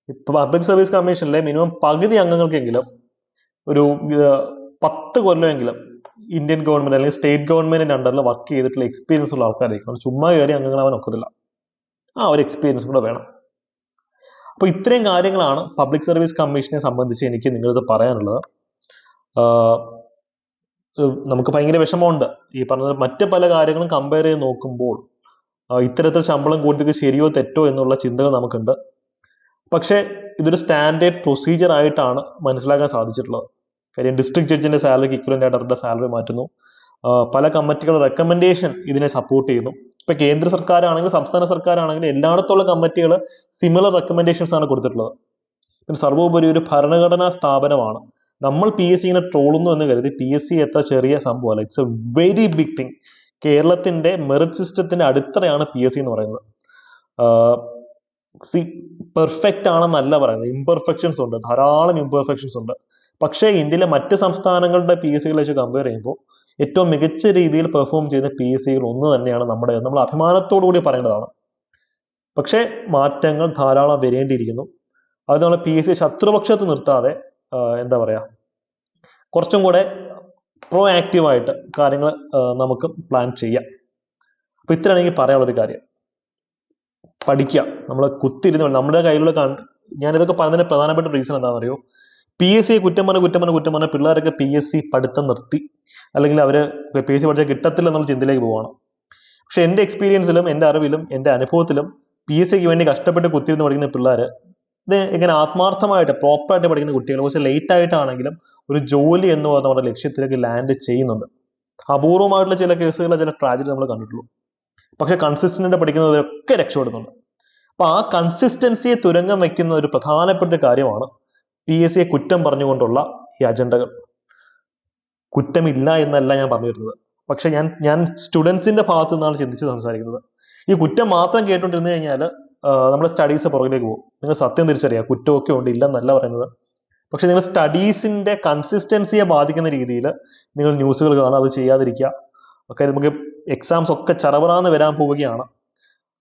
ഇപ്പൊ പബ്ലിക് സർവീസ് കമ്മീഷനിലെ മിനിമം പകുതി അംഗങ്ങൾക്കെങ്കിലും ഒരു 10 കൊല്ലമെങ്കിലും ഇന്ത്യൻ ഗവൺമെന്റ് അല്ലെങ്കിൽ സ്റ്റേറ്റ് ഗവൺമെന്റിന്റെ അണ്ടറിൽ വർക്ക് ചെയ്തിട്ടുള്ള എക്സ്പീരിയൻസ് ഉള്ള ആൾക്കാരായിരിക്കും. ചുമ്മാ കയറി അംഗങ്ങളാവാൻ ഒക്കത്തില്ല, ആ ഒരു എക്സ്പീരിയൻസ് കൂടെ വേണം. അപ്പൊ ഇത്രയും കാര്യങ്ങളാണ് പബ്ലിക് സർവീസ് കമ്മീഷനെ സംബന്ധിച്ച് എനിക്ക് നിങ്ങളിത് പറയാനുള്ളത്. നമുക്ക് ഭയങ്കര വിഷമമുണ്ട് ഈ പറഞ്ഞത് മറ്റ് പല കാര്യങ്ങളും കമ്പയർ ചെയ്ത് നോക്കുമ്പോൾ ഇത്തരത്തിൽ ശമ്പളം കൂടുതൽ ശരിയോ തെറ്റോ എന്നുള്ള ചിന്തകൾ നമുക്കുണ്ട്. പക്ഷേ ഇതൊരു സ്റ്റാൻഡേർഡ് പ്രൊസീജിയർ ആയിട്ടാണ് മനസ്സിലാക്കാൻ സാധിച്ചിട്ടുള്ളത്. കാര്യം ഡിസ്ട്രിക്ട് ജഡ്ജിന്റെ സാലറിക്ക് ഇക്വലന്റ് ആയിട്ട് അവരുടെ സാലറി മാറ്റുന്നു. പല കമ്മിറ്റികളുടെ റെക്കമെൻഡേഷൻ ഇതിനെ സപ്പോർട്ട് ചെയ്യുന്നു. ഇപ്പൊ കേന്ദ്ര സർക്കാരാണെങ്കിലും സംസ്ഥാന സർക്കാരാണെങ്കിലും എല്ലായിടത്തുള്ള കമ്മിറ്റികൾ സിമിലർ റെക്കമെൻഡേഷൻസ് ആണ് കൊടുത്തിട്ടുള്ളത്. പിന്നെ സർവോപരി ഒരു ഭരണഘടനാ സ്ഥാപനമാണ്. നമ്മൾ പി എസ് സി ഇങ്ങനെ ട്രോളുന്നു എന്ന് കരുതി പി എസ് സി എത്ര ചെറിയ സംഭവമല്ല. It's a very big thing. കേരളത്തിന്റെ മെറിറ്റ് സിസ്റ്റത്തിന്റെ അടിത്തറയാണ് പി എസ് സി എന്ന് പറയുന്നത്. പെർഫെക്റ്റ് ആണെന്നല്ല പറയുന്നത്, ഇംപെർഫെക്ഷൻസ് ഉണ്ട്, ധാരാളം ഇംപെർഫെക്ഷൻസ് ഉണ്ട്. പക്ഷേ ഇന്ത്യയിലെ മറ്റ് സംസ്ഥാനങ്ങളുടെ പി എസ് സികളെ വെച്ച് കമ്പയർ ചെയ്യുമ്പോൾ ഏറ്റവും മികച്ച രീതിയിൽ പെർഫോം ചെയ്യുന്ന പി എസ് സികൾ ഒന്ന് തന്നെയാണ് നമ്മുടെ. നമ്മൾ അഭിമാനത്തോടു കൂടി പറയേണ്ടതാണ്. പക്ഷേ മാറ്റങ്ങൾ ധാരാളം വരേണ്ടിയിരിക്കുന്നു. അത് നമ്മൾ പി എസ് സി ശത്രുപക്ഷത്ത് നിർത്താതെ എന്താ പറയാ, കുറച്ചും കൂടെ പ്രോ ആക്റ്റീവായിട്ട് കാര്യങ്ങൾ നമുക്ക് പ്ലാൻ ചെയ്യാം. അപ്പൊ ഇത്രയാണ് എനിക്ക് പറയാനുള്ളൊരു കാര്യം. പഠിക്കുക, നമ്മൾ കുത്തിരുന്ന് നമ്മുടെ കയ്യിലുള്ള ഞാനിതൊക്കെ പറഞ്ഞതിന് പ്രധാനപ്പെട്ട റീസൺ എന്താണെന്ന് അറിയോ? പി എസ് സി കുറ്റം പറഞ്ഞ പിള്ളേരൊക്കെ പി എസ് സി പഠിത്തം നിർത്തി, അല്ലെങ്കിൽ അവര് പി എസ് സി പഠിച്ചാൽ കിട്ടത്തില്ല എന്നുള്ള ചിന്തയിലേക്ക് പോവാണ്. പക്ഷെ എൻ്റെ എക്സ്പീരിയൻസിലും എൻ്റെ അറിവിലും എൻ്റെ അനുഭവത്തിലും പി എസ് സിക്ക് വേണ്ടി കഷ്ടപ്പെട്ട് കുത്തിരുന്ന് പഠിക്കുന്ന പിള്ളേർ ഇത് ഇങ്ങനെ ആത്മാർത്ഥമായിട്ട് പ്രോപ്പറായിട്ട് പഠിക്കുന്ന കുട്ടികൾ കുറച്ച് ലേറ്റ് ആയിട്ടാണെങ്കിലും ഒരു ജോലി എന്ന് പറയുന്ന നമ്മുടെ ലക്ഷ്യത്തിലേക്ക് ലാൻഡ് ചെയ്യുന്നുണ്ട്. അപൂർവമായിട്ടുള്ള ചില കേസുകളിലെ ചില ട്രാജഡി നമ്മൾ കണ്ടിട്ടുള്ളൂ. പക്ഷെ കൺസിസ്റ്റന്റ് പഠിക്കുന്നവരൊക്കെ രക്ഷപ്പെടുന്നുണ്ട്. അപ്പൊ ആ കൺസിസ്റ്റൻസിയെ തുരങ്കം വയ്ക്കുന്ന ഒരു പ്രധാനപ്പെട്ട കാര്യമാണ് പി എസ് സിയെ കുറ്റം പറഞ്ഞുകൊണ്ടുള്ള ഈ അജണ്ടകൾ. കുറ്റമില്ല എന്നല്ല ഞാൻ പറഞ്ഞു വരുന്നത്. പക്ഷെ ഞാൻ സ്റ്റുഡൻസിന്റെ ഭാഗത്തു നിന്നാണ് ചിന്തിച്ച് സംസാരിക്കുന്നത്. ഈ കുറ്റം മാത്രം കേട്ടോണ്ടിരുന്നു കഴിഞ്ഞാൽ നമ്മുടെ സ്റ്റഡീസ് പുറകിലേക്ക് പോകും. നിങ്ങൾ സത്യം തിരിച്ചറിയുക, കുറ്റമൊക്കെ ഉണ്ട്, ഇല്ലെന്നല്ല പറയുന്നത്. പക്ഷെ നിങ്ങൾ സ്റ്റഡീസിന്റെ കൺസിസ്റ്റൻസിയെ ബാധിക്കുന്ന രീതിയിൽ നിങ്ങൾ ന്യൂസുകൾ കാണുക, അത് ചെയ്യാതിരിക്കുക. ഒക്കെ നമുക്ക് എക്സാംസ് ഒക്കെ ചറവറാന്ന് വരാൻ പോവുകയാണ്.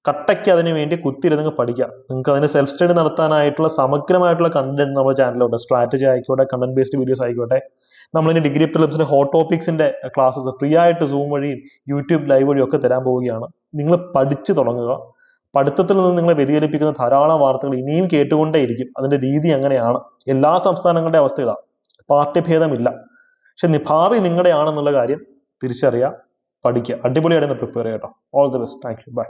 കട്ടയ്ക്ക് അതിനു വേണ്ടി കുത്തിരുന്ന് പഠിക്കുക. നിങ്ങൾക്ക് അതിന് സെൽഫ് സ്റ്റഡി നടത്താനായിട്ടുള്ള സമഗ്രമായിട്ടുള്ള കണ്ടന്റ് നമ്മുടെ ചാനലിലുണ്ട്. സ്ട്രാറ്റജി ആയിക്കോട്ടെ, കണ്ടന്റ് ബേസ്ഡ് വീഡിയോസ് ആയിക്കോട്ടെ. നമ്മളിനി ഡിഗ്രി പ്രിലിംസിന്റെ ഹോട്ട് ടോപ്പിക്സിന്റെ ക്ലാസ്സസ് ഫ്രീ ആയിട്ട് സൂം വഴിയും യൂട്യൂബ് ലൈവ് വഴിയും ഒക്കെ തരാൻ പോവുകയാണ്. നിങ്ങൾ പഠിച്ചു തുടങ്ങുക. പഠിത്തത്തിൽ നിന്ന് നിങ്ങളെ വ്യതിചലിപ്പിക്കുന്ന ധാരാളം വാർത്തകൾ ഇനിയും കേട്ടുകൊണ്ടേയിരിക്കും. അതിന്റെ രീതി അങ്ങനെയാണ്. എല്ലാ സംസ്ഥാനങ്ങളുടെ അവസ്ഥ ഇതാ, പാഠ്യഭേദമില്ല. പക്ഷെ ഭാവി നിങ്ങളുടെ ആണെന്നുള്ള കാര്യം തിരിച്ചറിയുക, പഠിക്കുക. അടിപൊളിയായിട്ട് പ്രിപ്പയർ ചെയ്യാം കേട്ടോ. All the best. Thank you. By.